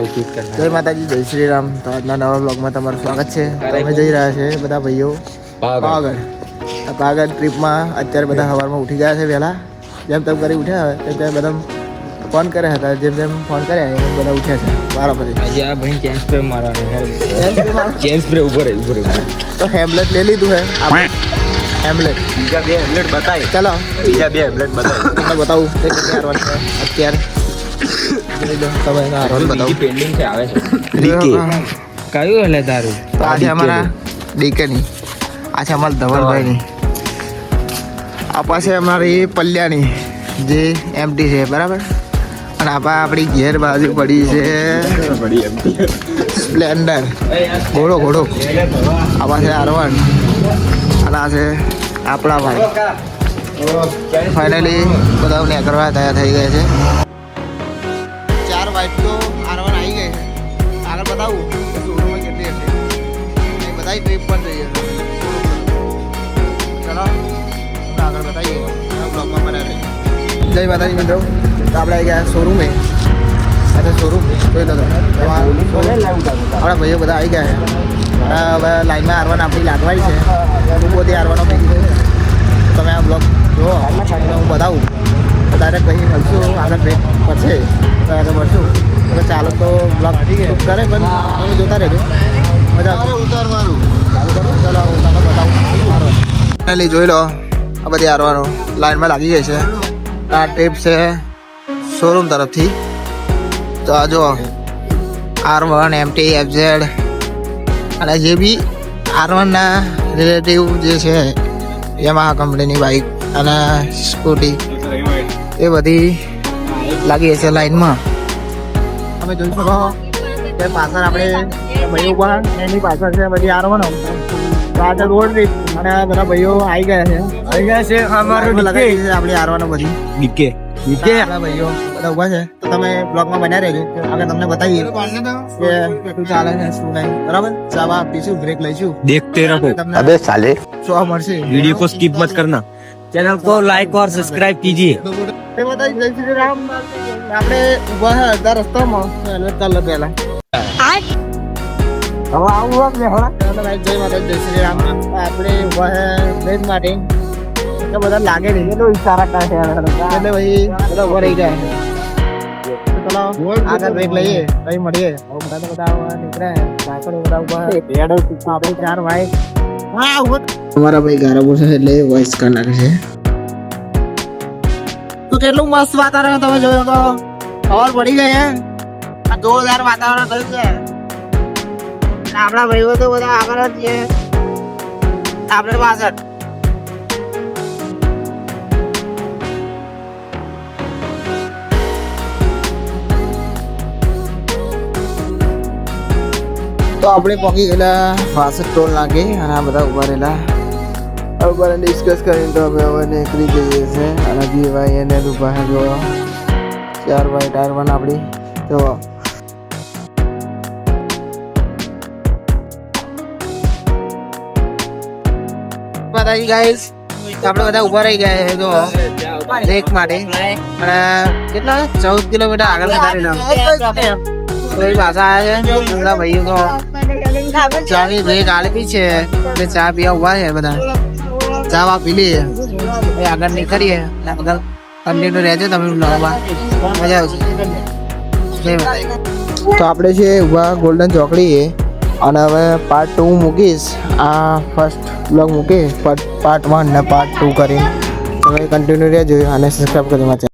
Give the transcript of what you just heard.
જય માતાજી, જય શ્રી રામ. તો આજના નવા બ્લોગમાં તમારું સ્વાગત છે. તમે જઈ રહ્યા છે બધા ભાઈઓ પાવાગઢ ટ્રીપમાં. અત્યારે બધા સવારમાં ઉઠી ગયા છે વહેલા, જેમ તેમ કરી ઉઠ્યા હોય તેમ તેમ બધા ફોન કર્યા હતા, જેમ તેમ ફોન કર્યા એમ બધા ઉઠ્યા છે બરાબર. તો હેમલેટ લઈ લીધું હે આપણે. હેમલેટ બીજા બે હેમલેટ બતાવી. ચાલો બીજા બે હેમલેટ બતાવી તમને બતાવું અત્યારે. પેન્ડિંગ છે આવે છે કયું હલે તારું? તો આજે અમારા ડીકેની, આ છે અમારા ધવલભાઈની, આ પાસે અમારી પલ્યાની જે એમટી છે બરાબર. અને આપણી ઘેર બાજુ પડી છે સ્પ્લેન્ડર ઘોડો. આ પાસે R1 અને આ છે આપણા ભાઈ. ફાઇનલી બધા નીકળવા તૈયાર થઈ ગયા છે. 4 બાઇક તો R1 આવી ગઈ છે. આગળ બતાવું શોરૂમમાં કેટલી હશે એ બધા ટ્રીપ પણ જઈએ. ચલો આગળ બતાવીએ બ્લોગમાં બનાવી. જય માતાજી મિત્રો, આપણે આવી ગયા શોરૂમે. અચ્છા શોરૂમ જોઈ લો આપણા ભાઈઓ બધા આવી ગયા છે. હવે લાઈનમાં R1 આપણી લાગવાઈ છે. બધી R1 તમે આ બ્લોગ જુઓ, હું બતાવું ડાયરેક્ટ કંઈ મળશું. આગળ બ્રેક પડશે તો આગળ મળશું. તો ચાલો તો બ્લોગ શૂટ કરે પણ તમે જોતા રહેજો, મજા આવશે. ઉતારવાનું ચાલુ કરો. ચાલો હું તમને બતાવું. ફાઇનલી જોઈ લો આ બધી R1 લાઈનમાં લાગી ગઈ છે. આ ટ્રીપ છે શોરૂમ તરફથી. તો આ જો R1 MT FZ અને જે બી R1 ના રિલેટિવ જે છે યામાહા કંપનીની બાઇક અને સ્કૂટી એ બધી લાગી હશે લાઈનમાં. તમે જોઈ શકો કે પાછળ આપણે ભાઈઓ પણ એની પાછળ છે બધી R1. પાછળ રોડ ટ્રીપ અને બધા ભાઈઓ આવી ગયા છે. અમારું લગાવી છે આપણી R1 બધી ડીકે આપણા ભાઈઓ બધા ઉભા છે. તો તમે બ્લોગમાં બનાવી રહેજો, આગળ તમને બતાવીએ કે શું ચાલે છે શું નહીં બરાબર. ચાવા પીશું, બ્રેક લઈશું, देखते रहो. અબે સાલે જોવા મળશે. वीडियो को स्किप मत करना, चैनल को लाइक और सब्सक्राइब कीजिए. જય શ્રી રામ. આપણે ઉભા છે અડધા રસ્તામાં. હેલ્મેટ કર લો પહેલા. હવે આવું જય માતાજી, જય શ્રી રામ. આપણે ઉભા છે બ્રેક માટે. એટલે બધા લાગે નહીં એટલું ઈશારા કરે છે એટલે ભાઈ બધા ઉભા રહી જાય. ચલો આગળ બ્રેક લઈએ, કઈ મળીએ. બધા નીકળે બધા ઉભા. આપણે 4 ભાઈ અમારા ભાઈ ગારા બોલશે એટલે વોઇસ કરી નાખે છે. તો કેટલું મસ્ત વાતાવરણ તમે જોયો તો ખબર પડી ગઈ હે. આ જોરદાર વાતાવરણ થયું છે. આપણા ભાઈઓ તો બધા આગળ જ છે, આપણે પાછળ. તો આપણે પહોંચી ગયેલા વાસદ ટોલ નાખી અને આ બધા ઉભા રહેલા. ઉભા ડિસ્કસ કરીને તો હવે નીકળી જઈએ છે. અને જે ભાઈ એને ઉભા જો 4 ભાઈ R1 આપણી જો માતાજી ગાઈસ. આપણે બધા ઉભા રહી ગયા છે જો બ્રેક માટે. અને કેટલા 14 કિલોમીટર આગળ વધારેલા કોઈ પાછા આવ્યા છે બધા ભાઈઓ. તો ચાની બ્રેક આલી છે એટલે ચા પીવા ઉભા છે બધા. ચા પી લઈએ આગળ નીકળીએ. આગળ કન્ટિન્યુ રહેજો તમે બ્લોગમાં, મજા આવશે. તો આપણે છે ઉભા ગોલ્ડન ચોકડીએ. અને હવે પાર્ટ 2 મૂકીશ. આ ફર્સ્ટ બ્લોગ મૂકીશ પાર્ટ 1 ને પાર્ટ 2 કરીને. તમે કન્ટિન્યુ રહેજો અને સબસ્ક્રાઈબ કરજો.